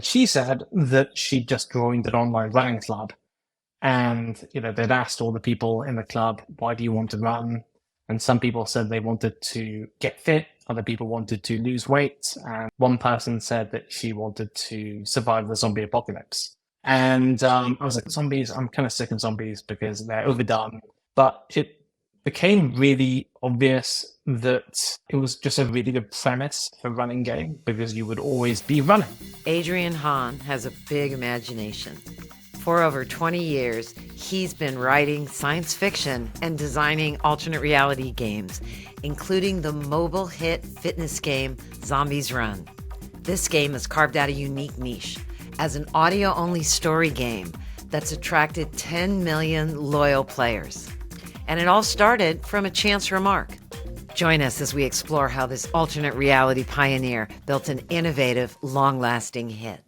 She said that she just joined an online running club, and they'd asked all the people in the club, "Why do you want to run?" And some people said they wanted to get fit. Other people wanted to lose weight, and one person said that she wanted to survive the zombie apocalypse. And I was like, zombies, I'm kind of sick of zombies because they're overdone. But it became really obvious that it was just a really good premise for a running game because you would always be running. Adrian Hon has a big imagination. For over 20 years, he's been writing science fiction and designing alternate reality games, including the mobile hit fitness game Zombies Run. This game has carved out a unique niche as an audio-only story game that's attracted 10 million loyal players. And it all started from a chance remark. Join us as we explore how this alternate reality pioneer built an innovative, long-lasting hit.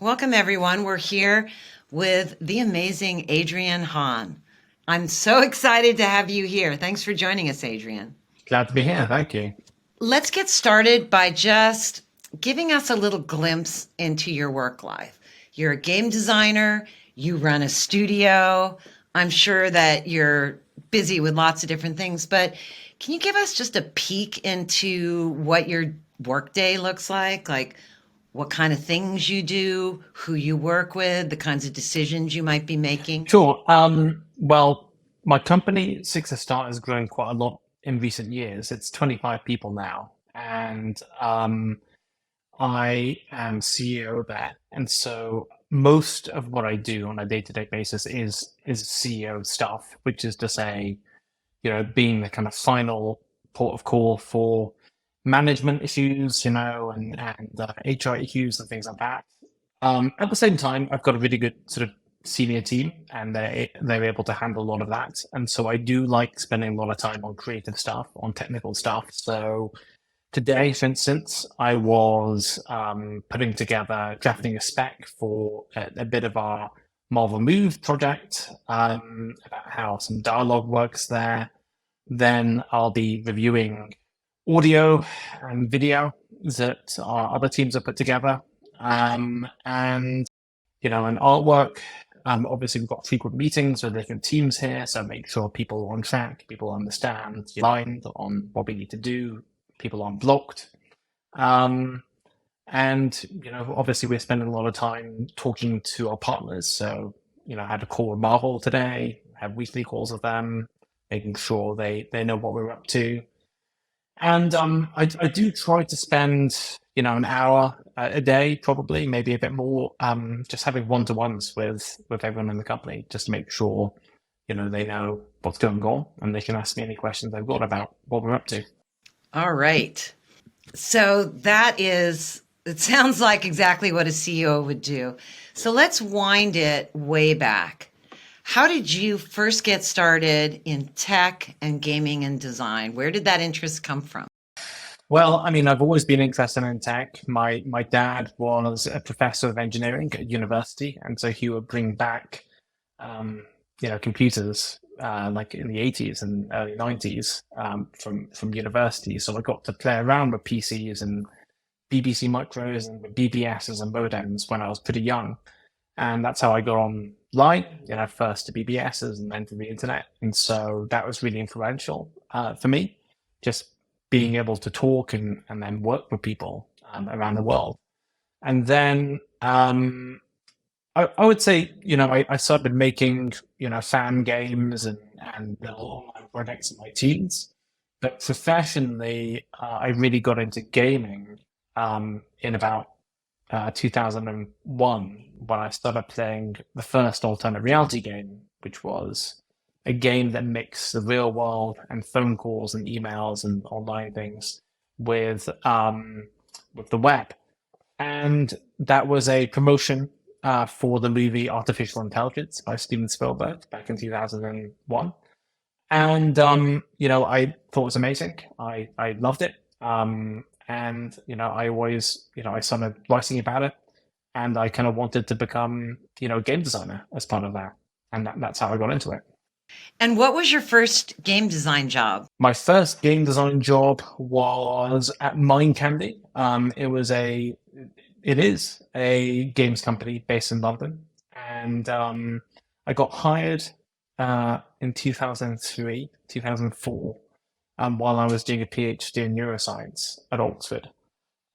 Welcome, everyone. We're here with the amazing Adrian Hon. I'm so excited to have you here. Thanks for joining us, Adrian. Glad to be here. Thank you. Let's get started by just giving us a little glimpse into your work life. You're a game designer. You run a studio. I'm sure that you're busy with lots of different things, but can you give us just a peek into what your workday looks like? Like what kind of things you do, who you work with, the kinds of decisions you might be making? Sure. Well, my company, Six Star, has grown quite a lot in recent years. It's 25 people now, and I am CEO there. And so most of what I do on a day-to-day basis is CEO stuff, which is to say, being the kind of final port of call for management issues, and HR issues and things like that. At the same time, I've got a really good sort of senior team, and they're able to handle a lot of that. And so I do like spending a lot of time on creative stuff, on technical stuff. So today, for instance, I was putting together, drafting a spec for a bit of our Marvel Move project, about how some dialogue works there. Then I'll be reviewing audio and video that our other teams have put together, and artwork. Obviously, we've got frequent meetings with different teams here, so make sure people are on track, people understand, aligned on what we need to do, people aren't blocked. And obviously, we're spending a lot of time talking to our partners. So, I had a call with Marvel today, have weekly calls with them, making sure they know what we're up to. And I do try to spend, an hour a day, probably, maybe a bit more, just having one-to-ones with everyone in the company, just to make sure, they know what's going on and they can ask me any questions they've got about what we're up to. All right. So it sounds like exactly what a CEO would do. So let's wind it way back. How did you first get started in tech and gaming and design? Where did that interest come from? Well, I mean, I've always been interested in tech. My dad was a professor of engineering at university, and so he would bring back, computers like in the 80s and early 90s from university. So I got to play around with PCs and BBC micros and with BBSs and modems when I was pretty young. And that's how I got online, first to BBSs and then to the internet. And so that was really influential for me, just being able to talk and then work with people around the world. And then I would say, I started making, fan games and little online projects in my teens. But professionally, I really got into gaming in about 2001 when I started playing the first alternate reality game, which was a game that mixed the real world and phone calls and emails and online things with the web. And that was a promotion for the movie Artificial Intelligence by Steven Spielberg back in 2001. And, I thought it was amazing. I loved it. And, I always, I started writing about it, and I kind of wanted to become, a game designer as part of that. And that's how I got into it. And what was your first game design job? My first game design job was at Mind Candy. It is a games company based in London, and I got hired in 2003, 2004, while I was doing a PhD in neuroscience at Oxford,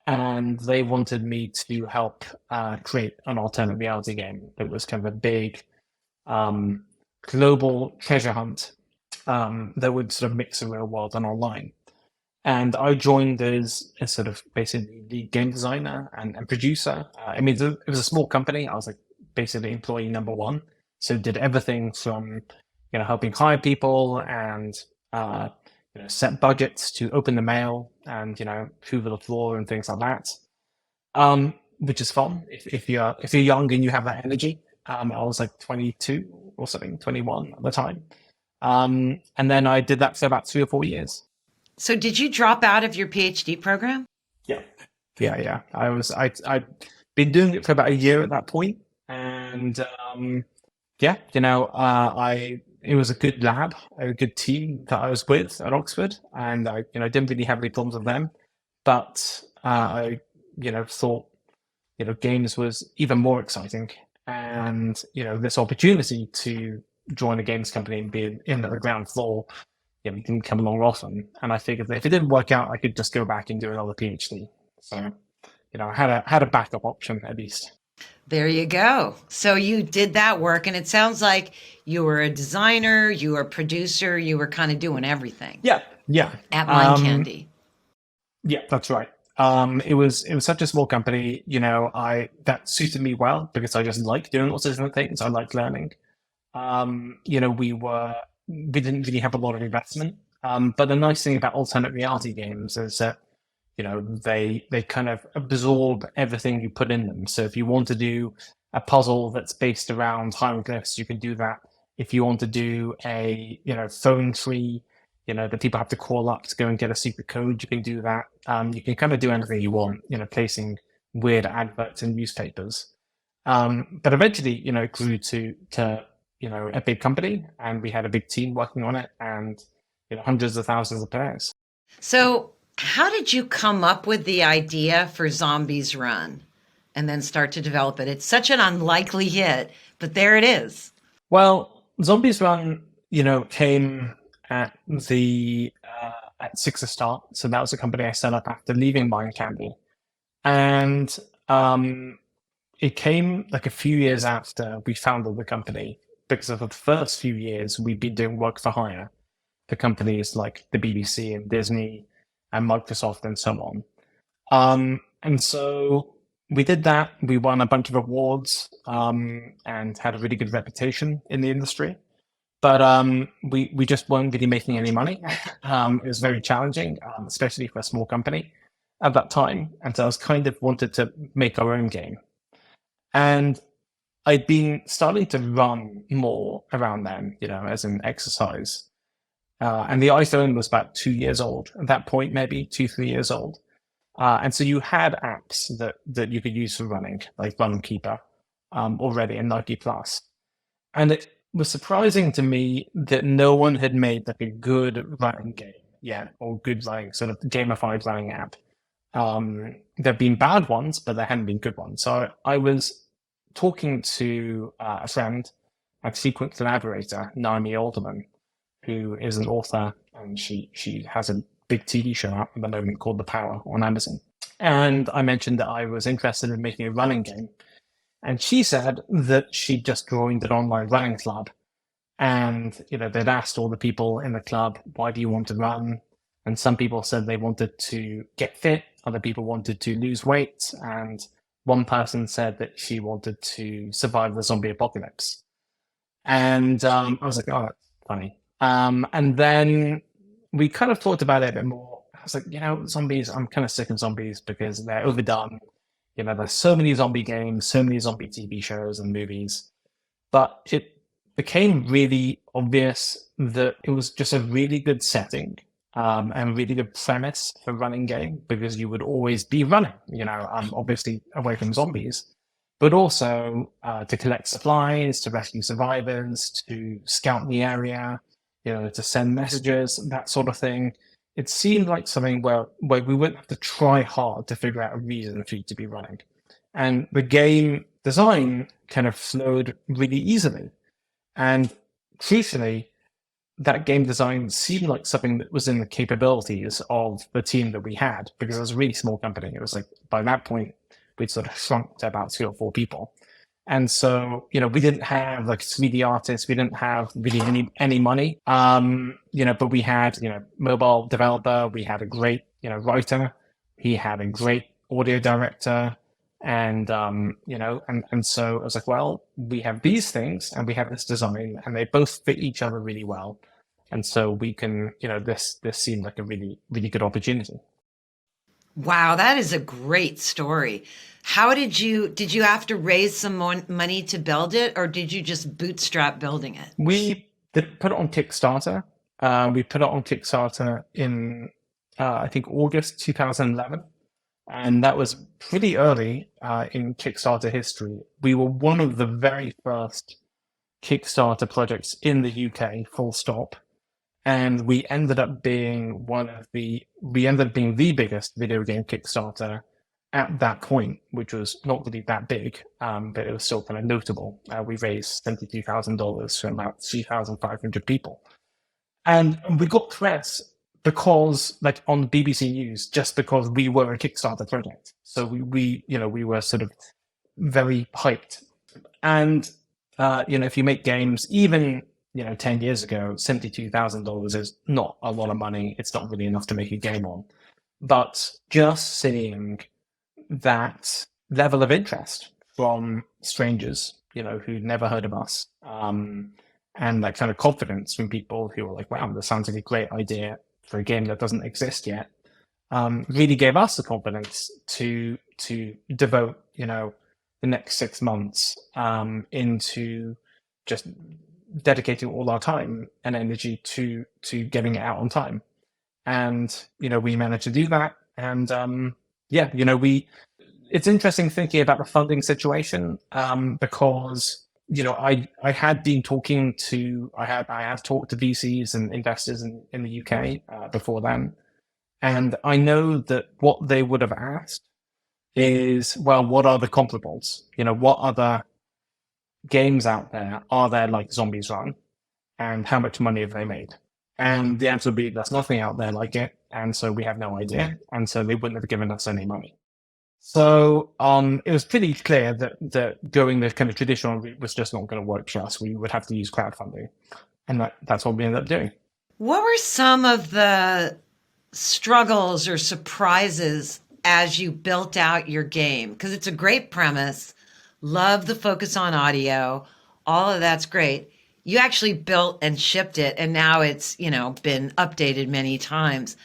and they wanted me to help create an alternate reality game that was kind of a big um, global treasure hunt that would sort of mix the real world and online. And I joined as a sort of basically lead game designer and producer. I mean, it was a small company. I was like basically employee number one. So did everything from, helping hire people and, set budgets to open the mail and, hoover the floor and things like that. Which is fun if you're young and you have that energy. I was like 22 or something, 21 at the time. And then I did that for about 3 or 4 years. So did you drop out of your PhD program? Yeah. Yeah. I'd been doing it for about a year at that point. And, yeah, it was a good lab, a good team that I was with at Oxford. And I, didn't really have any problems with them, but, I, thought, games was even more exciting. And, this opportunity to join a games company and be in at the ground floor, it didn't come along often. And I figured that if it didn't work out, I could just go back and do another PhD. So, I had a backup option at least. There you go. So you did that work, and it sounds like you were a designer, you were a producer, you were kind of doing everything. Yeah. At Mind Candy. Yeah, that's right. It was such a small company, that suited me well because I just like doing lots of different things. I like learning. We didn't really have a lot of investment. But the nice thing about alternate reality games is that, they kind of absorb everything you put in them. So if you want to do a puzzle that's based around hieroglyphs, you can do that. If you want to do a, phone tree, that people have to call up to go and get a secret code, you can do that. You can kind of do anything you want, placing weird adverts in newspapers. But eventually, it grew to a big company, and we had a big team working on it, and hundreds of thousands of players. So how did you come up with the idea for Zombies Run and then start to develop it? It's such an unlikely hit, but there it is. Well, Zombies Run, came at the at Sixer Start, so that was a company I set up after leaving Mind Candy, and it came like a few years after we founded the company, because for the first few years we'd been doing work for hire for companies like the BBC and Disney and Microsoft and so on. And so we did that. We won a bunch of awards and had a really good reputation in the industry. But we just weren't really making any money. It was very challenging, especially for a small company at that time. And so I was kind of wanted to make our own game. And I'd been starting to run more around then, as an exercise. And the iPhone was about 2 years old at that point, maybe 2, 3 years old. And so you had apps that you could use for running, like Runkeeper, already in Nike Plus. And it was surprising to me that no one had made like a good running game yet, or good running sort of gamified running app. There've been bad ones, but there hadn't been good ones. So I was talking to a friend, a frequent collaborator, Naomi Alderman, who is an author, and she has a big TV show out at the moment called The Power on Amazon. And I mentioned that I was interested in making a running game. And she said that she'd just joined an online running club. And, they'd asked all the people in the club, why do you want to run? And some people said they wanted to get fit. Other people wanted to lose weight. And one person said that she wanted to survive the zombie apocalypse. And I was like, oh, that's funny. And then we kind of talked about it a bit more. I was like, zombies, I'm kind of sick of zombies because they're overdone. There's so many zombie games, so many zombie TV shows and movies. But it became really obvious that it was just a really good setting and really good premise for running game, because you would always be running, obviously away from zombies. but also to collect supplies, to rescue survivors, to scout the area, to send messages, that sort of thing. It seemed like something where we wouldn't have to try hard to figure out a reason for you to be running. And the game design kind of flowed really easily. And crucially, that game design seemed like something that was in the capabilities of the team that we had, because it was a really small company. It was like, by that point, we'd sort of shrunk to about 3 or 4 people. And so, we didn't have like 3D artists. We didn't have really any money. But we had, mobile developer. We had a great, writer. He had a great audio director. And, so I was like, well, we have these things and we have this design and they both fit each other really well. And so we can, this seemed like a really, really good opportunity. Wow, that is a great story. How did you have to raise some more money to build it, or did you just bootstrap building it? We did put it on Kickstarter. We put it on Kickstarter in, I think, August 2011. And that was pretty early in Kickstarter history. We were one of the very first Kickstarter projects in the UK, full stop. And we ended up being the biggest video game Kickstarter at that point, which was not really that big, but it was still kind of notable. We raised $72,000 from about 3,500 people. And we got press because, like, on BBC News, just because we were a Kickstarter project. So we were sort of very hyped. And, if you make games, even 10 years ago, $72,000 is not a lot of money. It's not really enough to make a game on. But just seeing that level of interest from strangers, who'd never heard of us, and that kind of confidence from people who were like, wow, this sounds like a great idea for a game that doesn't exist yet, really gave us the confidence to devote, the next 6 months into just dedicating all our time and energy to getting it out on time. And, we managed to do that. And, it's interesting thinking about the funding situation, because, I had been talking to, I have talked to VCs and investors in the UK before then. And I know that what they would have asked is, well, what are the comparables? What other games out there are there like Zombies Run, and how much money have they made? And the answer would be, there's nothing out there like it, and so we have no idea, and so they wouldn't have given us any money. So it was pretty clear that going the kind of traditional route was just not going to work for us. We would have to use crowdfunding, and that's what we ended up doing. What were some of the struggles or surprises as you built out your game? Because it's a great premise. Love the focus on audio. All of that's great. You actually built and shipped it, and now it's, been updated many times.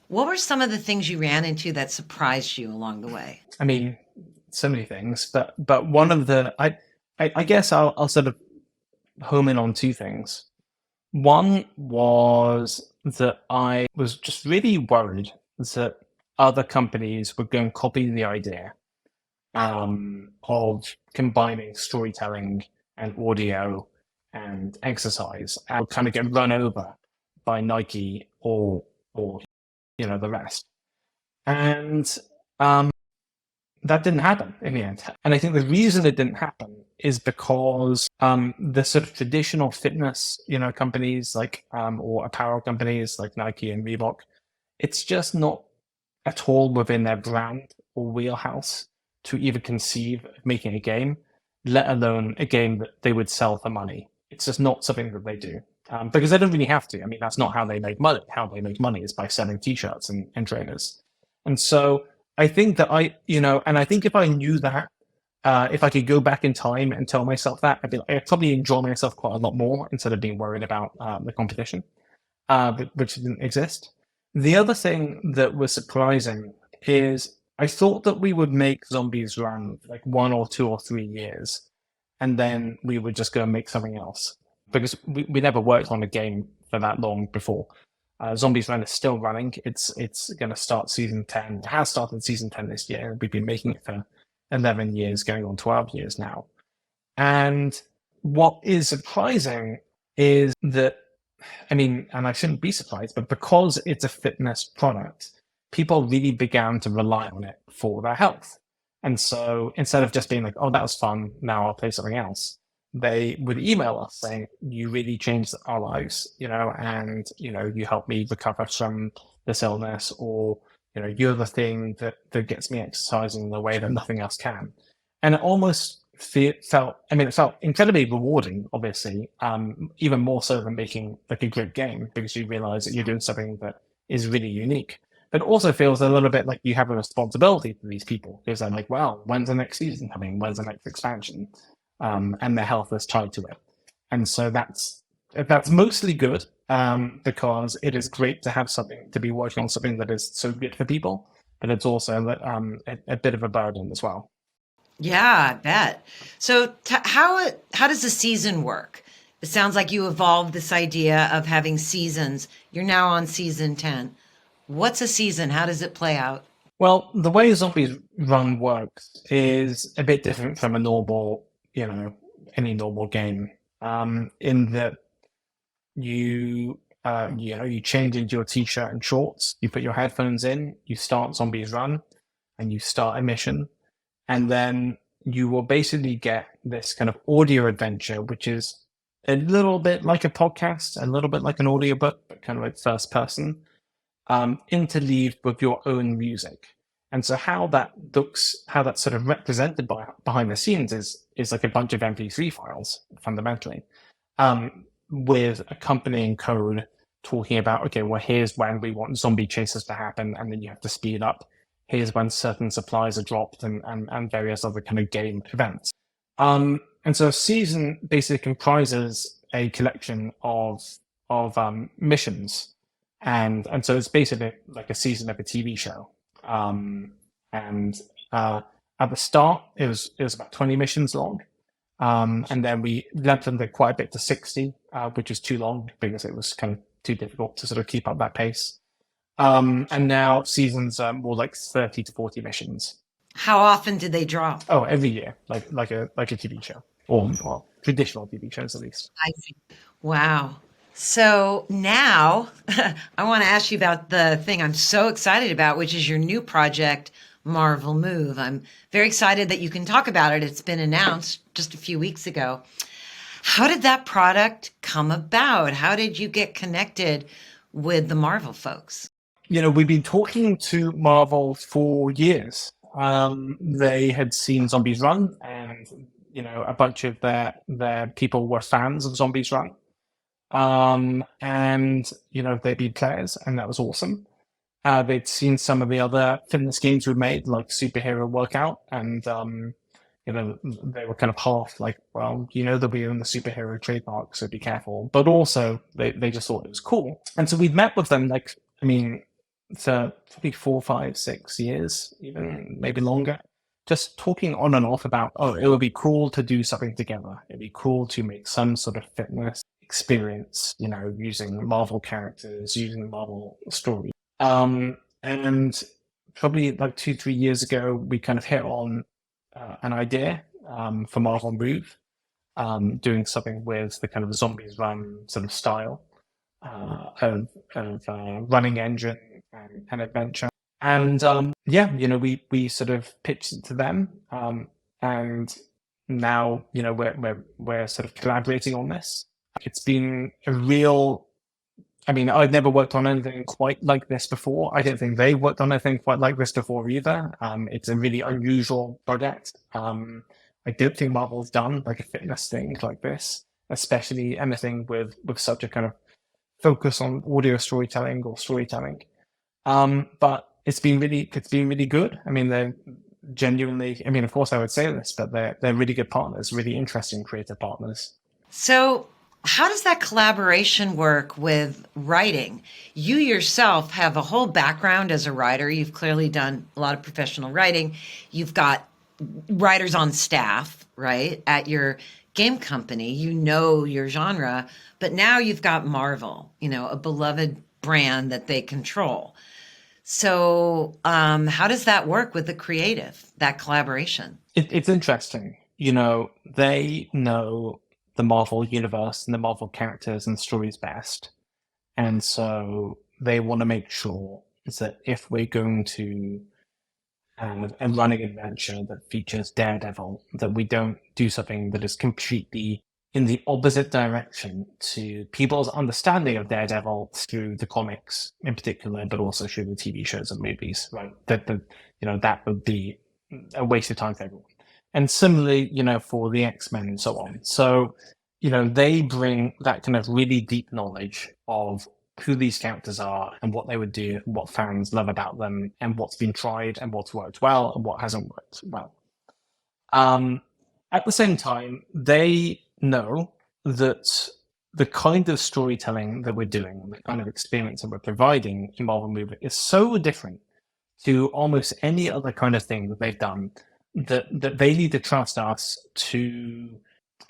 What were some of the things you ran into that surprised you along the way? I mean, so many things, but one of the, I guess I'll sort of home in on 2 things. One was that I was just really worried that other companies would go and copy the idea of combining storytelling and audio and exercise, and would kind of get run over by Nike or the rest. And that didn't happen in the end. And I think the reason it didn't happen is because the sort of traditional fitness, companies like or apparel companies like Nike and Reebok, it's just not at all within their brand or wheelhouse to even conceive of making a game, let alone a game that they would sell for money. It's just not something that they do. Because they don't really have to. I mean, that's not how they make money. How they make money is by selling t-shirts and trainers. And so I think that and I think if I knew that, if I could go back in time and tell myself that, I'd probably enjoy myself quite a lot more instead of being worried about the competition, which didn't exist. The other thing that was surprising is I thought that we would make Zombies Run like 1 or 2 or 3 years, and then we would just go and make something else. Because we never worked on a game for that long before. Zombies Run is still running. It's going to start season 10. It has started season 10 this year. We've been making it for 11 years, going on 12 years now. And what is surprising is that, I mean, and I shouldn't be surprised, but because it's a fitness product, people really began to rely on it for their health. And so instead of just being like, oh, that was fun, now I'll play something else, they would email us saying, you really changed our lives, and, you helped me recover from this illness, or, you're the thing that gets me exercising in a way that nothing else can. And it almost it felt incredibly rewarding, obviously, even more so than making like a great game, because you realize that you're doing something that is really unique. But it also feels a little bit like you have a responsibility to these people, because they're like, well, when's the next season coming? When's the next expansion? And their health is tied to it. And so that's mostly good, because it is great to have something, to be working on something that is so good for people, but it's also a bit of a burden as well. Yeah, I bet. So how does the season work? It sounds like you evolved this idea of having seasons. You're now on season 10. What's a season? How does it play out? Well, the way Zombies Run works is a bit different from a normal, any normal game, in that you you change into your t-shirt and shorts, you put your headphones in, you start Zombies Run, and you start a mission, and then you will basically get this kind of audio adventure, which is a little bit like a podcast, a little bit like an audiobook, but kind of like first person, interleaved with your own music. And so how that looks, how that's sort of represented behind the scenes is like a bunch of MP3 files, fundamentally, with accompanying code talking about, okay, well, here's when we want zombie chases to happen, and then you have to speed up. Here's when certain supplies are dropped, and various other kind of game events. And so a season basically comprises a collection of missions, and so it's basically like a season of a TV show. And at the start, it was about 20 missions long, and then we lengthened it quite a bit to 60, which is too long because it was kind of too difficult to sort of keep up that pace. And now seasons are more like 30 to 40 missions. How often do they drop? Oh, every year, like a TV show, or well, traditional TV shows at least. I see. Wow. So now I want to ask you about the thing I'm so excited about, which is your new project, Marvel Move. I'm very excited that you can talk about it. It's been announced just a few weeks ago. How did that product come about? How did you get connected with the Marvel folks? We've been talking to Marvel for years. They had seen Zombies Run, and a bunch of their people were fans of Zombies Run. And they'd been players, and that was awesome. They'd seen some of the other fitness games we made, like Superhero Workout, and they were kind of half like, well, they'll be in the superhero trademark, so be careful. But also, they just thought it was cool, and so we'd met with them, for probably 4, 5, 6 years, even maybe longer, just talking on and off about, oh, it would be cool to do something together. It'd be cool to make some sort of fitness experience, using Marvel characters, using Marvel stories. And probably like 2, 3 years ago, we kind of hit on an idea for Marvel Move, doing something with the kind of Zombies Run sort of style of running engine and adventure. And we sort of pitched it to them, and now we're sort of collaborating on this. It's been a real. I mean, I've never worked on anything quite like this before. I don't think they worked on anything quite like this before either. It's a really unusual project. I don't think Marvel's done like a fitness thing like this, especially anything with such a kind of focus on audio storytelling or storytelling. But it's been really good. I mean, they're genuinely. I mean, of course, I would say this, but they're really good partners, really interesting creative partners. So how does that collaboration work with writing? You yourself have a whole background as a writer. You've clearly done a lot of professional writing. You've got writers on staff, right, at your game company. You know your genre, but now you've got Marvel, a beloved brand that they control. So, how does that work with the creative, that collaboration? It's interesting. They know the Marvel universe and the Marvel characters and stories best. And so they want to make sure is that if we're going to have a running adventure that features Daredevil, that we don't do something that is completely in the opposite direction to people's understanding of Daredevil through the comics in particular, but also through the TV shows and movies, right? That would be a waste of time for everyone. And similarly, for the X-Men and so on. So, they bring that kind of really deep knowledge of who these characters are and what they would do, and what fans love about them, and what's been tried and what's worked well and what hasn't worked well. At the same time, they know that the kind of storytelling that we're doing, the kind of experience that we're providing in Marvel Movie is so different to almost any other kind of thing that they've done that they need to trust us to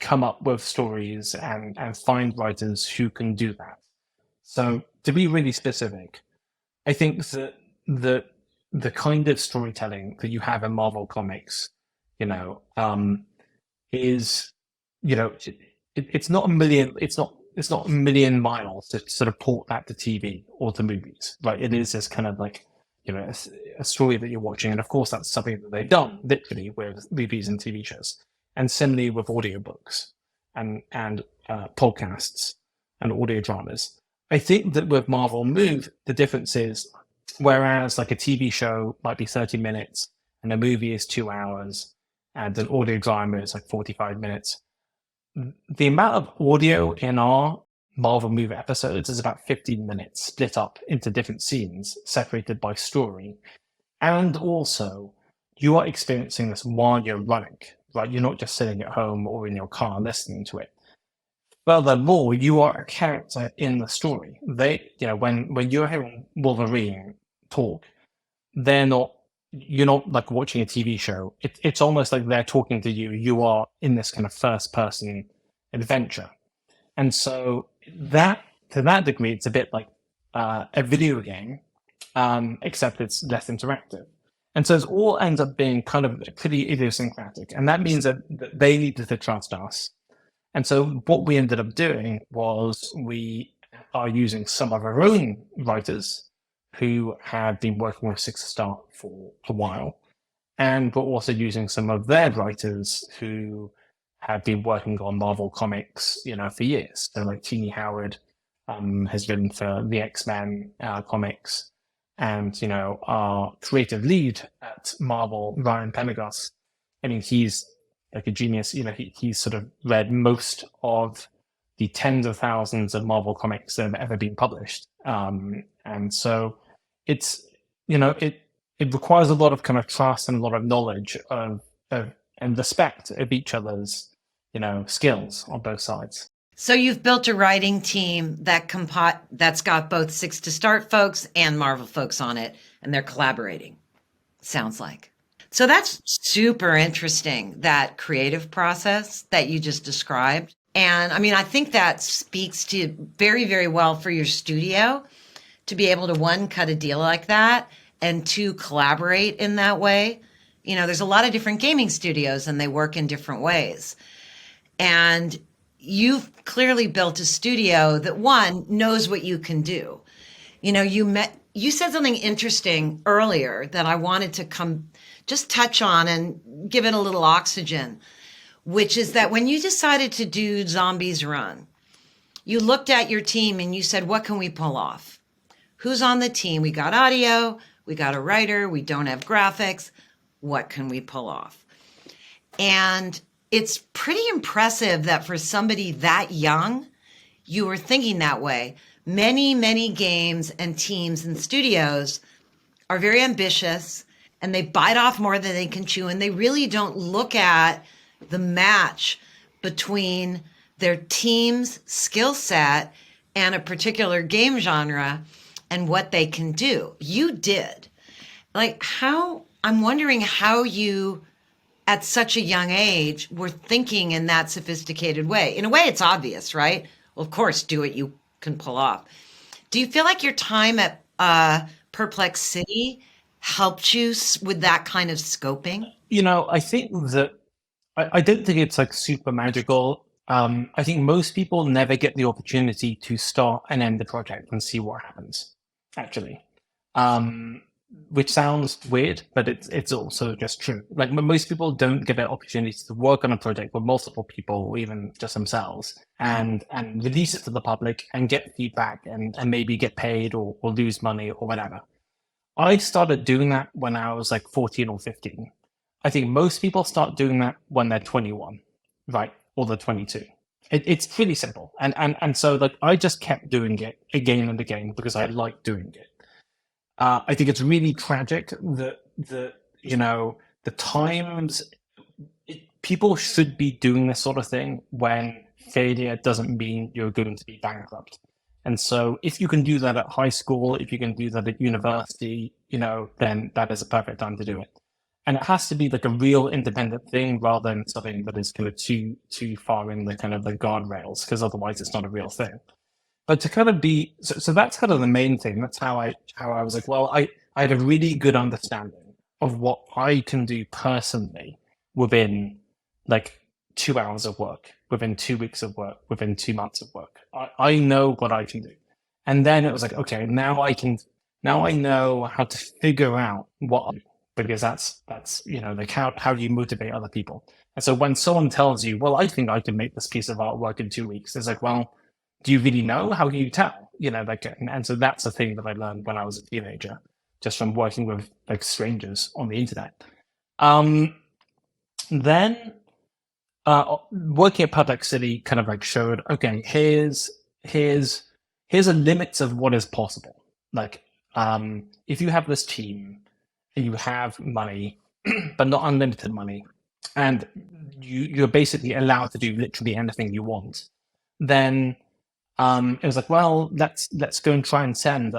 come up with stories and find writers who can do that. So to be really specific, I think that the kind of storytelling that you have in Marvel comics, is it's not a million miles to sort of port that to TV or to movies, right? It is just kind of like a story that you're watching, and of course that's something that they've done literally with movies and TV shows, and similarly with audiobooks and podcasts and audio dramas. I think that with Marvel Move, the difference is, whereas like a TV show might be 30 minutes and a movie is 2 hours and an audio drama is like 45 minutes, the amount of audio in our Marvel Move episodes is about 15 minutes split up into different scenes separated by story. And also, you are experiencing this while you're running, right? You're not just sitting at home or in your car listening to it. Furthermore, you are a character in the story. When you're hearing Wolverine talk, you're not like watching a TV show. It's almost like they're talking to you. You are in this kind of first person adventure. And so to that degree, it's a bit like a video game, except it's less interactive. And so it all ends up being kind of pretty idiosyncratic. And that means that they needed to trust us. And so what we ended up doing was we are using some of our own writers who have been working with Six Star for a while. And we're also using some of their writers who have been working on Marvel comics, for years. So like Teenie Howard has written for the X-Men comics. And, our creative lead at Marvel, Ryan Pendergast, I mean, he's like a genius. He's sort of read most of the tens of thousands of Marvel comics that have ever been published. And so it's, it requires a lot of kind of trust and a lot of knowledge of and respect of each other's, skills on both sides. So you've built a writing team that's got both Six to Start folks and Marvel folks on it, and they're collaborating, sounds like. So that's super interesting, that creative process that you just described. And I mean, I think that speaks to very, very well for your studio to be able to, one, cut a deal like that, and two, collaborate in that way. There's a lot of different gaming studios and they work in different ways. And you've clearly built a studio that, one, knows what you can do. You said something interesting earlier that I wanted to just touch on and give it a little oxygen, which is that when you decided to do Zombies Run, you looked at your team and you said, what can we pull off? Who's on the team? We got audio, we got a writer, we don't have graphics. What can we pull off? And it's pretty impressive that for somebody that young, you were thinking that way. Many, many games and teams and studios are very ambitious and they bite off more than they can chew. And they really don't look at the match between their team's skill set and a particular game genre and what they can do. You did. I'm wondering how you, at such a young age, were thinking in that sophisticated way. In a way, it's obvious, right? Well, of course, do what you can pull off. Do you feel like your time at Perplexity helped you with that kind of scoping? I think that I don't think it's like super magical. I think most people never get the opportunity to start and end the project and see what happens, actually. Um, which sounds weird, but it's also just true. Like most people don't get an opportunity to work on a project with multiple people, or even just themselves, and release it to the public and get feedback and maybe get paid or lose money or whatever. I started doing that when I was like 14 or 15. I think most people start doing that when they're 21, right? Or they're 22. It's pretty simple. And so like I just kept doing it again and again because I like doing it. I think it's really tragic that the times people should be doing this sort of thing when failure doesn't mean you're going to be bankrupt. And so if you can do that at high school, if you can do that at university, then that is a perfect time to do it. And it has to be like a real independent thing rather than something that is kind of too far in the kind of the guardrails, because otherwise it's not a real thing. But to kind of be so that's kind of the main thing. That's how I was like, well, I had a really good understanding of what I can do personally within like 2 hours of work, within 2 weeks of work, within 2 months of work. I know what I can do. And then it was like, okay, now I know how to figure out what I do, because that's like how do you motivate other people? And so when someone tells you, well, I think I can make this piece of artwork in 2 weeks, it's like, well, do you really know? How can you tell? And so that's the thing that I learned when I was a teenager, just from working with like strangers on the internet. Then working at Perplexity kind of like showed, okay, here's a limits of what is possible. Like, if you have this team and you have money, but not unlimited money, and you're basically allowed to do literally anything you want, then it was like, well, let's go and try and send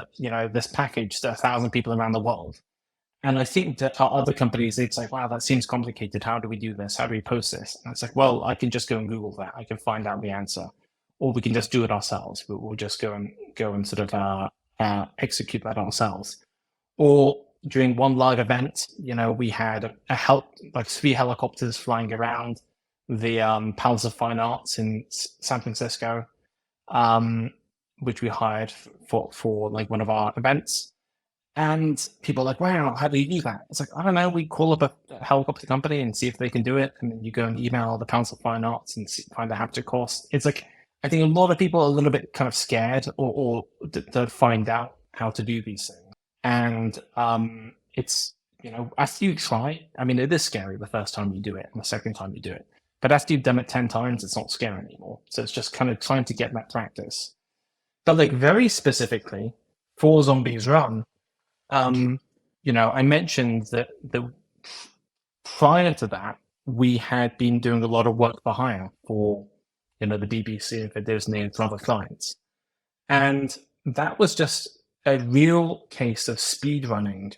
this package to 1,000 people around the world. And I think that other companies, it's like, wow, that seems complicated. How do we do this? How do we post this? And it's like, well, I can just go and Google that. I can find out the answer, or we can just do it ourselves. We'll just go and sort of execute that ourselves. Or during one live event, we had like 3 helicopters flying around the Palace of Fine Arts in San Francisco, which we hired for like one of our events. And people are like, wow, how do you do that? It's like, I don't know. We call up a helicopter company and see if they can do it. And then you go and email the Palace of Fine Arts and find out how much it costs. It's like, I think a lot of people are a little bit kind of scared or to find out how to do these things. And it's, after you try, I mean, it is scary the first time you do it and the second time you do it. But after you've done it 10 times, it's not scary anymore. So it's just kind of trying to get that practice. But like very specifically for Zombies Run, I mentioned that prior to that, we had been doing a lot of work for hire for, the BBC, for Disney, and for other clients. And that was just a real case of speed running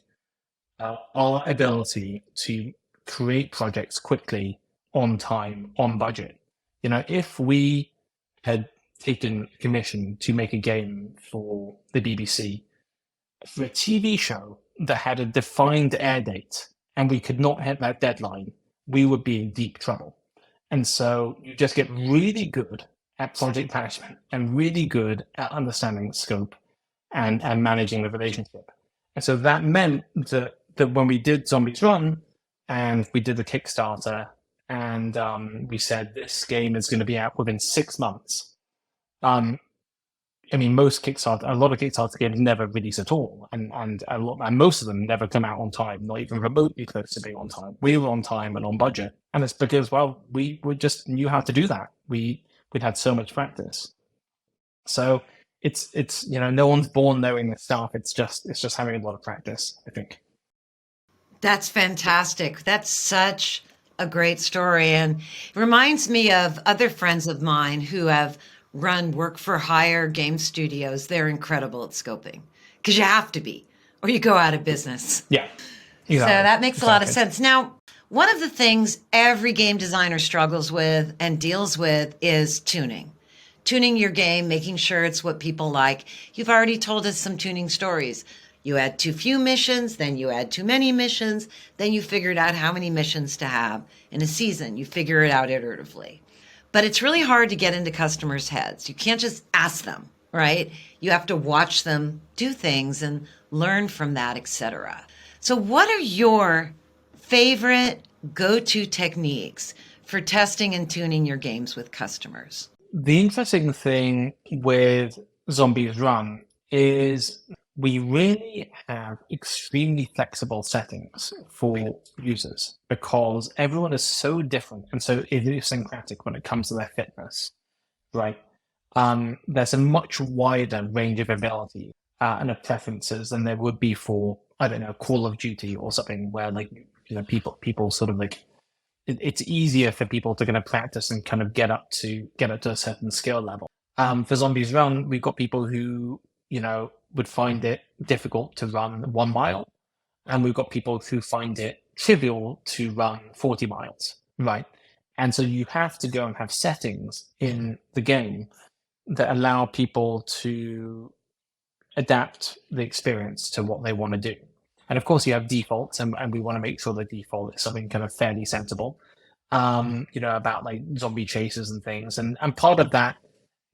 our ability to create projects quickly, on time, on budget. If we had taken commission to make a game for the BBC, for a TV show that had a defined air date and we could not hit that deadline, we would be in deep trouble. And so you just get really good at project management and really good at understanding the scope and managing the relationship. And so that meant that when we did Zombies Run and we did the Kickstarter and we said this game is going to be out within 6 months, I mean, a lot of Kickstarter games never release at all, and most of them never come out on time, not even remotely close to being on time. We were on time and on budget, and it's because, well, we just knew how to do that. We'd had so much practice. So it's no one's born knowing this stuff. It's just having a lot of practice, I think. That's fantastic. That's such a great story, and it reminds me of other friends of mine who have run work for hire game studios. They're incredible at scoping because you have to be, or you go out of business. Yeah. Exactly. So that makes a lot of sense. Now, one of the things every game designer struggles with and deals with is tuning your game, making sure it's what people like. You've already told us some tuning stories. You add too few missions, then you add too many missions, then you figured out how many missions to have in a season. You figure it out iteratively. But it's really hard to get into customers' heads. You can't just ask them, right? You have to watch them do things and learn from that, etc. So what are your favorite go-to techniques for testing and tuning your games with customers? The interesting thing with Zombies Run is we really have extremely flexible settings for users because everyone is so different and so idiosyncratic when it comes to their fitness, right? There's a much wider range of ability and of preferences than there would be for, I don't know, Call of Duty or something where people sort of it's easier for people to kind of practice and kind of get up to a certain skill level. For Zombies Run, we've got people who, would find it difficult to run 1 mile. And we've got people who find it trivial to run 40 miles, right? And so you have to go and have settings in the game that allow people to adapt the experience to what they want to do. And of course, you have defaults, and we want to make sure the default is something kind of fairly sensible, about like zombie chases and things. And part of that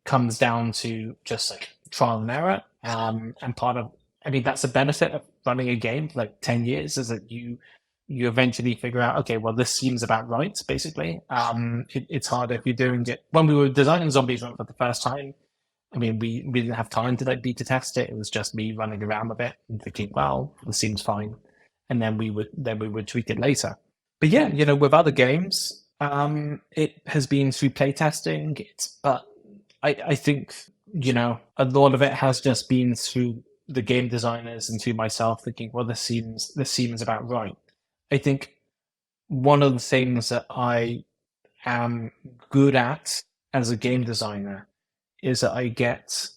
comes down to just like trial and error. And that's the benefit of running a game for like 10 years is that you eventually figure out, okay, well, this seems about right, basically. It's harder if you're doing it. When we were designing Zombies Run for the first time, we didn't have time to beta test it. It was just me running around a bit and thinking, well, this seems fine. And then we would tweak it later. But yeah, with other games, it has been through playtesting. But I think, a lot of it has just been through the game designers and through myself thinking, well, this seems about right. I think one of the things that I am good at as a game designer is that I get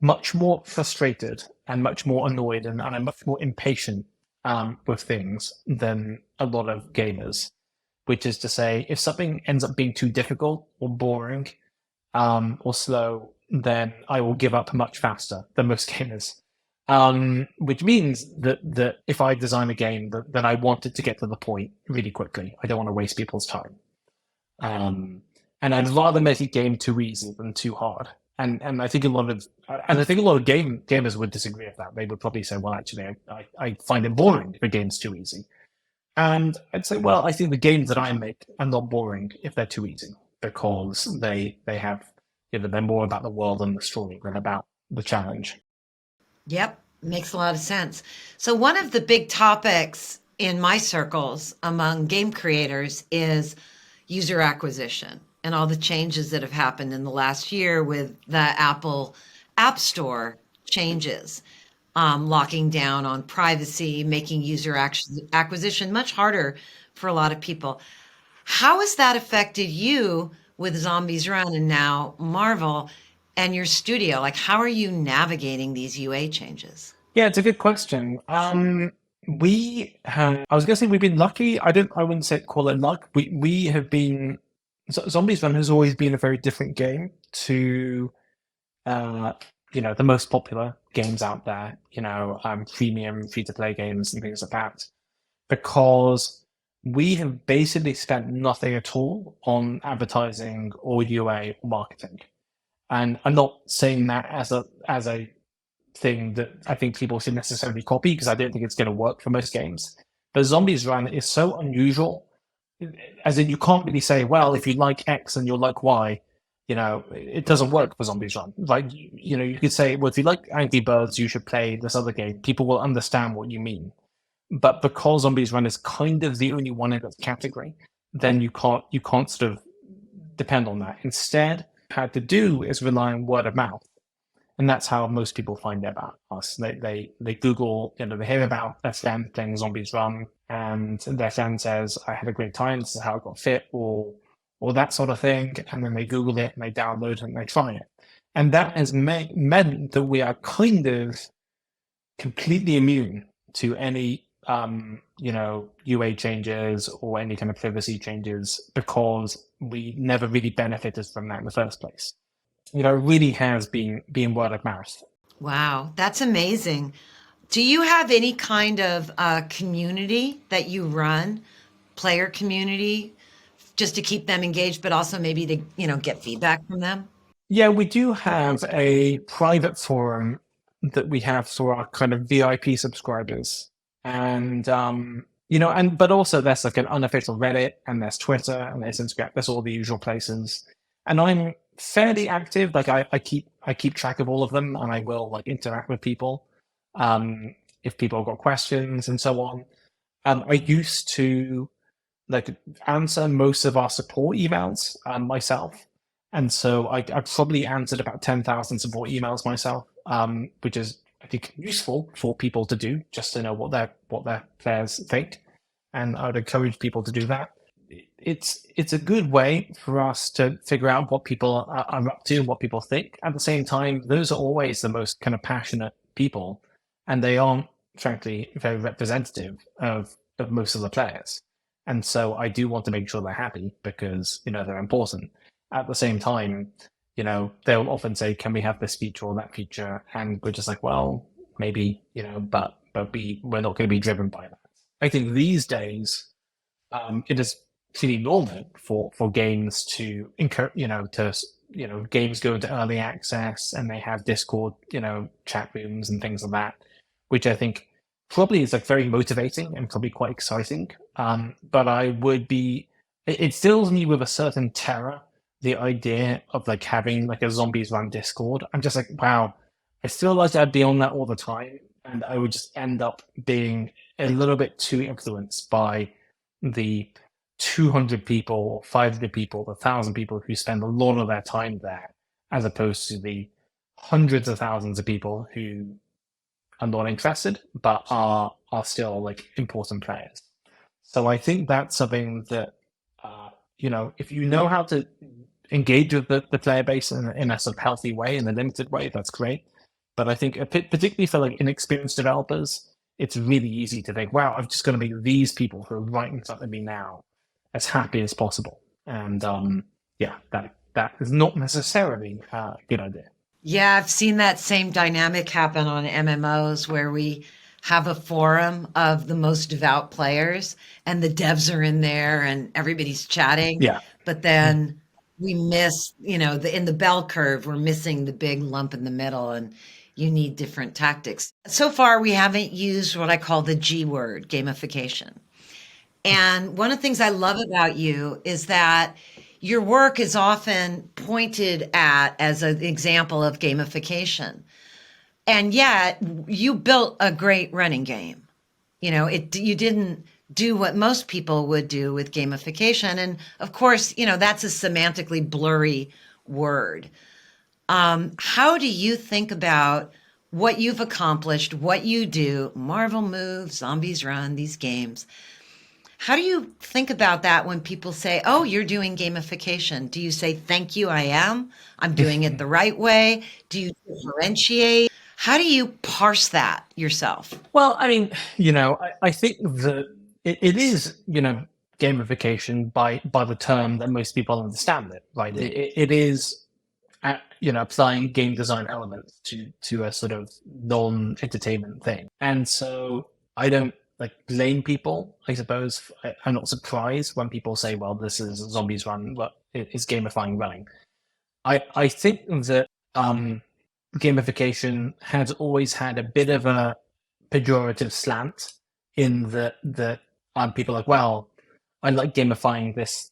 much more frustrated and much more annoyed and I'm much more impatient with things than a lot of gamers, which is to say, if something ends up being too difficult or boring or slow, then I will give up much faster than most gamers. Which means that if I design a game, then I want it to get to the point really quickly. I don't want to waste people's time. And I'd rather make a game too easy than too hard. And I think a lot of gamers would disagree with that. They would probably say, well, actually, I find it boring if a game's too easy. And I'd say, well, I think the games that I make are not boring if they're too easy because they have, they're more about the world and the story than about the challenge. Yep, makes a lot of sense. So one of the big topics in my circles among game creators is user acquisition and all the changes that have happened in the last year with the Apple App Store changes, locking down on privacy, making user acquisition much harder for a lot of people. How has that affected you with Zombies Run and now Marvel and your studio? Like, how are you navigating these UA changes? Yeah, it's a good question. I was gonna say we've been lucky. I wouldn't call it luck. We have been. Zombies Run has always been a very different game to, the most popular games out there. Premium free-to-play games and things like that, because we have basically spent nothing at all on advertising or UA or marketing. And I'm not saying that as a thing that I think people should necessarily copy because I don't think it's going to work for most games. But Zombies Run is so unusual, as in you can't really say, well, if you like X and you'll like Y, it doesn't work for Zombies Run. Like, you could say, well, if you like Angry Birds, you should play this other game. People will understand what you mean. But because Zombies Run is kind of the only one in that category, then you can't sort of depend on that. Instead, had to do is rely on word of mouth. And that's how most people find out about us. They Google, they hear about their friend playing Zombies Run and their friend says, I had a great time, this is how I got fit, or that sort of thing. And then they Google it and they download it and they try it. And that has meant that we are kind of completely immune to any, UA changes or any kind of privacy changes because we never really benefited from that in the first place. It really has been word of mouth. Wow, that's amazing. Do you have any kind of community that you run, player community, just to keep them engaged, but also maybe to, get feedback from them? Yeah, we do have a private forum that we have for our kind of VIP subscribers. And and but also there's like an unofficial Reddit and there's Twitter and there's Instagram, there's all the usual places. And I'm fairly active, like I keep track of all of them and I will like interact with people if people have got questions and so on. I used to like answer most of our support emails myself. And so I probably answered about 10,000 support emails myself, which is I think useful for people to do just to know what their players think. And I would encourage people to do that. It's a good way for us to figure out what people are up to and what people think. At the same time, those are always the most kind of passionate people, and they aren't, frankly, very representative of most of the players. And so I do want to make sure they're happy because, they're important. At the same time, they'll often say, can we have this feature or that feature? And we're just like, well, maybe, we're not going to be driven by that. I think these days, it is pretty normal for games to encourage, games go into early access and they have Discord, chat rooms and things like that, which I think probably is like very motivating and probably quite exciting. But it fills me with a certain terror, the idea of like having like a zombies run Discord. I'm just like, wow, I feel like I'd be on that all the time, and I would just end up being a little bit too influenced by the 200 people, or 500 people, 1,000 people who spend a lot of their time there, as opposed to the hundreds of thousands of people who are not interested but are still like important players. So I think that's something that if you know how to engage with the player base in a sort of healthy way, in a limited way, that's great. But I think particularly for like inexperienced developers, it's really easy to think, wow, I'm just going to make these people who are right in front of me now as happy as possible. And that is not necessarily a good idea. Yeah, I've seen that same dynamic happen on MMOs where we have a forum of the most devout players and the devs are in there and everybody's chatting. Yeah. But then we miss, in the bell curve, we're missing the big lump in the middle, and you need different tactics. So far, we haven't used what I call the G word, gamification. And one of the things I love about you is that your work is often pointed at as an example of gamification. And yet you built a great running game. You didn't do what most people would do with gamification. And of course, that's a semantically blurry word. How do you think about what you've accomplished, what you do, Marvel Move, Zombies Run, these games? How do you think about that when people say, oh, you're doing gamification? Do you say, thank you, I am? I'm doing it the right way? Do you differentiate? How do you parse that yourself? Well, I mean, I think that it is, gamification by the term that most people understand it, right? It is, applying game design elements to a sort of non-entertainment thing. And so I don't like blame people, I suppose. I'm not surprised when people say, well, this is Zombies Run, but it's gamifying running. I think that gamification has always had a bit of a pejorative slant in that people are like, well, I like gamifying this,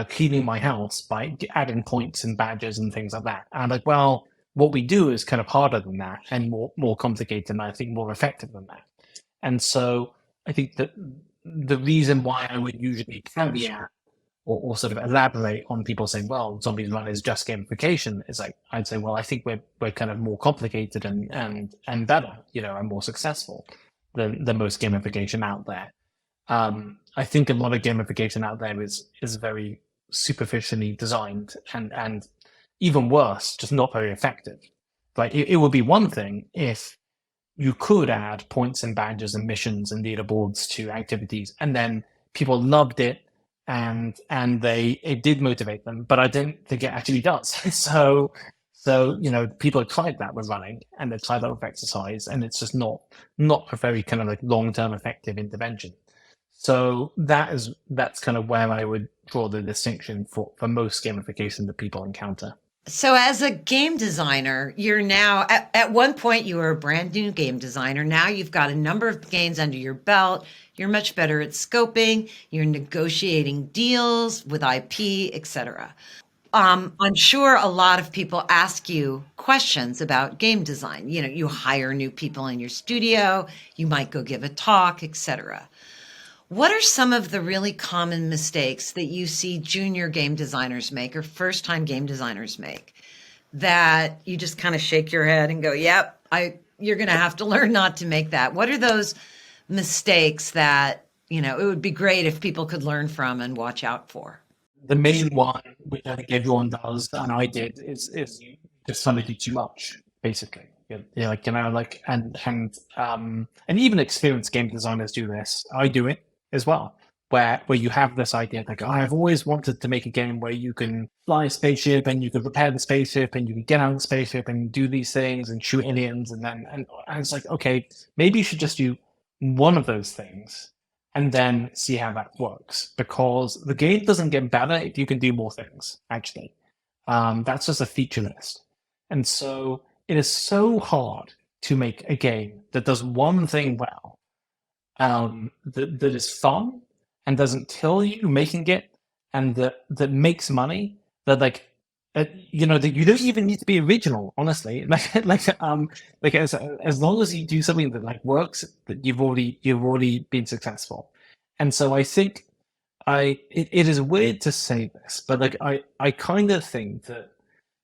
cleaning my house by adding points and badges and things like that. And like, well, what we do is kind of harder than that and more complicated and I think more effective than that. And so I think that the reason why I would usually caveat or sort of elaborate on people saying, well, Zombies Run is just gamification, is like, I'd say, well, I think we're kind of more complicated and better, and more successful than most gamification out there. I think a lot of gamification out there is very superficially designed and even worse, just not very effective. Like it would be one thing if you could add points and badges and missions and leaderboards to activities, and then people loved it and it did motivate them, but I don't think it actually does. So So, people have tried that with running and they've tried that with exercise, and it's just not a very kind of like long-term effective intervention. So that's kind of where I would draw the distinction for most gamification that people encounter. So as a game designer, you're now at one point you were a brand new game designer. Now you've got a number of games under your belt. You're much better at scoping. You're negotiating deals with IP, etc. I'm sure a lot of people ask you questions about game design. You hire new people in your studio, you might go give a talk, etc. What are some of the really common mistakes that you see junior game designers make or first-time game designers make that you just kind of shake your head and go, yep, you're going to have to learn not to make that? What are those mistakes that, it would be great if people could learn from and watch out for? The main one, which I think everyone does, and I did, is you just trying to do too much, basically. And even experienced game designers do this. I do it as well, where you have this idea like, I've always wanted to make a game where you can fly a spaceship and you can repair the spaceship and you can get out of the spaceship and do these things and shoot aliens, and I was like, okay, maybe you should just do one of those things and then see how that works, because the game doesn't get better if you can do more things, actually. That's just a feature list. And so it is so hard to make a game that does one thing well, that is fun and doesn't kill you making it, and that makes money, that that you don't even need to be original, honestly. As long as you do something that works, that you've already been successful. And so I think it is weird to say this, but I kind of think that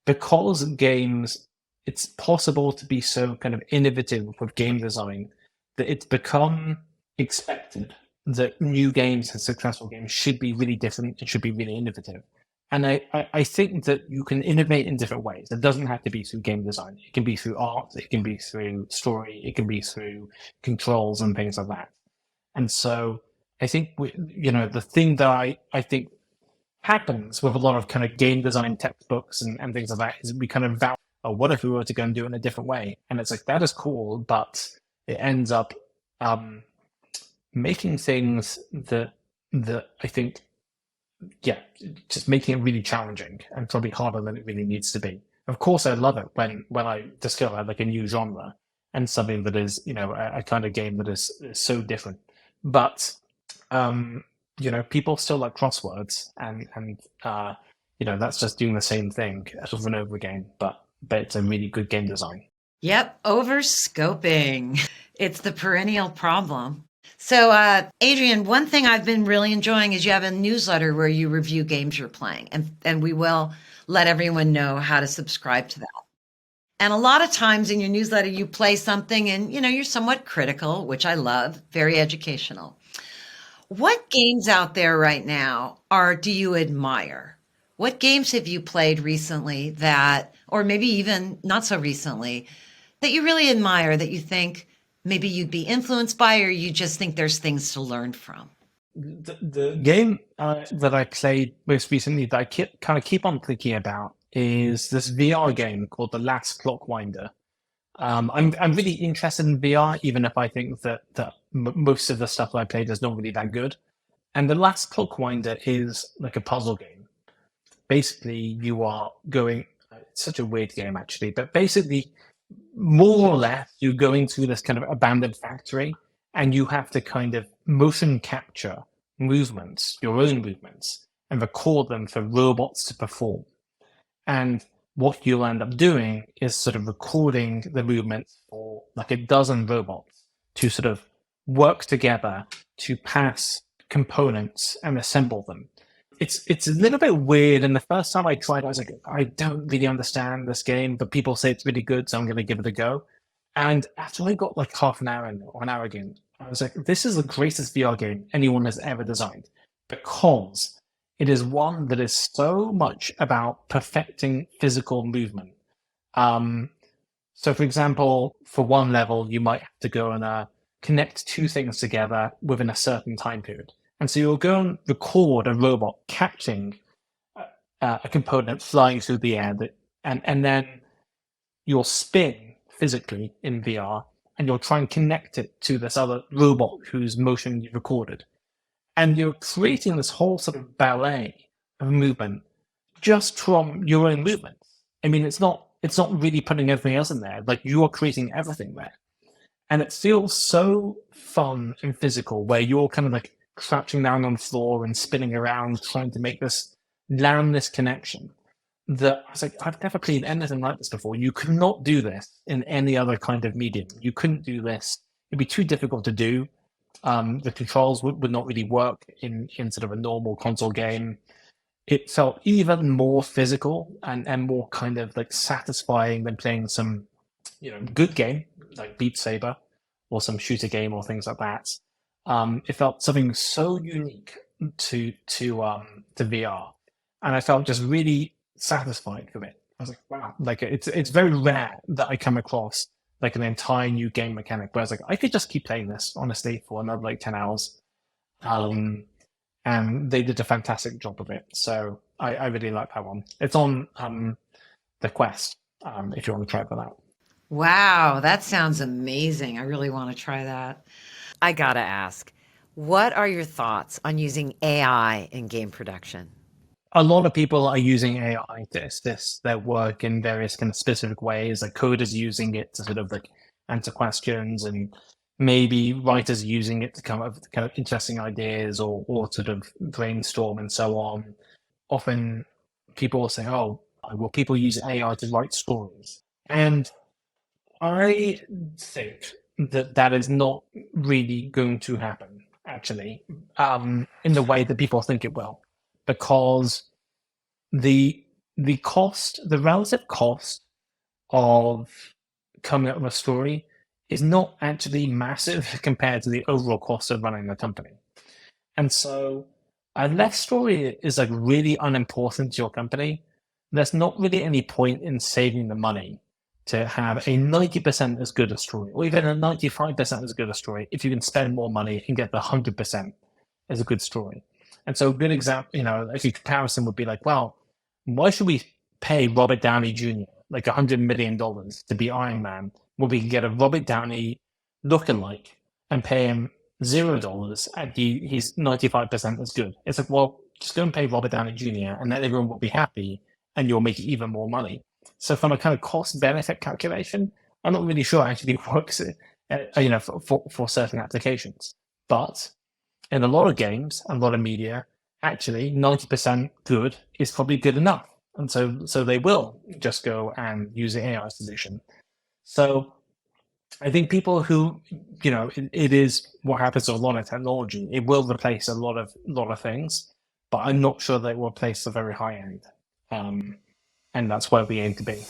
because games, it's possible to be so kind of innovative with game design that it's become expected that new games and successful games should be really different and should be really innovative. And I think that you can innovate in different ways. It doesn't have to be through game design. It can be through art. It can be through story. It can be through controls and things like that. And so I think, the thing that I think happens with a lot of kind of game design textbooks and things like that is we kind of vow, oh, what if we were to go and do it in a different way? And it's like, that is cool, but it ends up making things that I think, just making it really challenging and probably harder than it really needs to be. Of course, I love it when I discover a new genre and something that is, a kind of game that is so different. But people still like crosswords, and that's just doing the same thing over and over again. But it's a really good game design. Yep, overscoping. It's the perennial problem. So, Adrian, one thing I've been really enjoying is you have a newsletter where you review games you're playing, and we will let everyone know how to subscribe to that. And a lot of times in your newsletter, you play something and, you're somewhat critical, which I love, very educational. What games out there right now do you admire? What games have you played recently that, or maybe even not so recently, that you really admire, that you think maybe you'd be influenced by, or you just think there's things to learn from? The game that I played most recently that I keep on thinking about is this VR game called The Last Clockwinder. I'm really interested in VR, even if I think that most of the stuff that I played is not really that good. And The Last Clockwinder is like a puzzle game. Basically, you are going. It's such a weird game, actually, but basically, more or less, you're going through this kind of abandoned factory, and you have to kind of motion capture movements, your own movements, and record them for robots to perform. And what you'll end up doing is sort of recording the movements for like a dozen robots to sort of work together to pass components and assemble them. It's a little bit weird, and the first time I tried, I was like, I don't really understand this game, but people say it's really good, so I'm going to give it a go. And after I got like half an hour in, or an hour again, I was like, this is the greatest VR game anyone has ever designed, because it is one that is so much about perfecting physical movement. So, for example, for one level, you might have to go and connect two things together within a certain time period. And so you'll go and record a robot catching a component flying through the air, and then your spin physically in VR, and you'll try and connect it to this other robot whose motion you've recorded. And you're creating this whole sort of ballet of movement just from your own movements. I mean, it's not really putting everything else in there. Like, you are creating everything there. And it feels so fun and physical, where you're kind of like crouching down on the floor and spinning around, trying to make this land this connection. That I was like, I've never played anything like this before. You could not do this in any other kind of medium. You couldn't do this. It'd be too difficult to do. The controls would not really work in sort of a normal console game. It felt even more physical and more kind of like satisfying than playing some, good game like Beat Saber or some shooter game or things like that. It felt something so unique to VR, and I felt just really satisfied from it. I was like, wow, like it's very rare that I come across like an entire new game mechanic where I was like, I could just keep playing this honestly for another like 10 hours. And they did a fantastic job of it. So I really like that one. It's on the Quest, if you want to try that out. Wow, that sounds amazing. I really want to try that. I gotta ask, what are your thoughts on using AI in game production? A lot of people are using AI to assist their work in various kind of specific ways. Like coders using it to sort of like answer questions, and maybe writers using it to come up with kind of interesting ideas or sort of brainstorm and so on. Often people will say, oh, will people use AI to write stories? And I think that is not really going to happen, actually, in the way that people think it will, because the relative cost of coming up with a story is not actually massive compared to the overall cost of running the company. And so, unless story is like really unimportant to your company, there's not really any point in saving the money to have a 90% as good a story, or even a 95% as good a story, if you can spend more money and get the 100% as a good story. And so a good example, like a comparison would be like, well, why should we pay Robert Downey Jr. like $100 million to be Iron Man, when we can get a Robert Downey lookalike and pay him $0 and he's 95% as good? It's like, well, just go and pay Robert Downey Jr. and then everyone will be happy and you'll make even more money. So from a kind of cost benefit calculation, I'm not really sure it actually works, for certain applications. But in a lot of games, a lot of media, actually 90% good is probably good enough. And so they will just go and use the AI solution. So I think people who, it is what happens to a lot of technology. It will replace a lot of things, but I'm not sure that it will replace the very high end. And that's where we aim to be.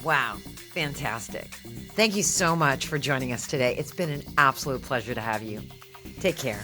Wow, fantastic. Thank you so much for joining us today. It's been an absolute pleasure to have you. Take care.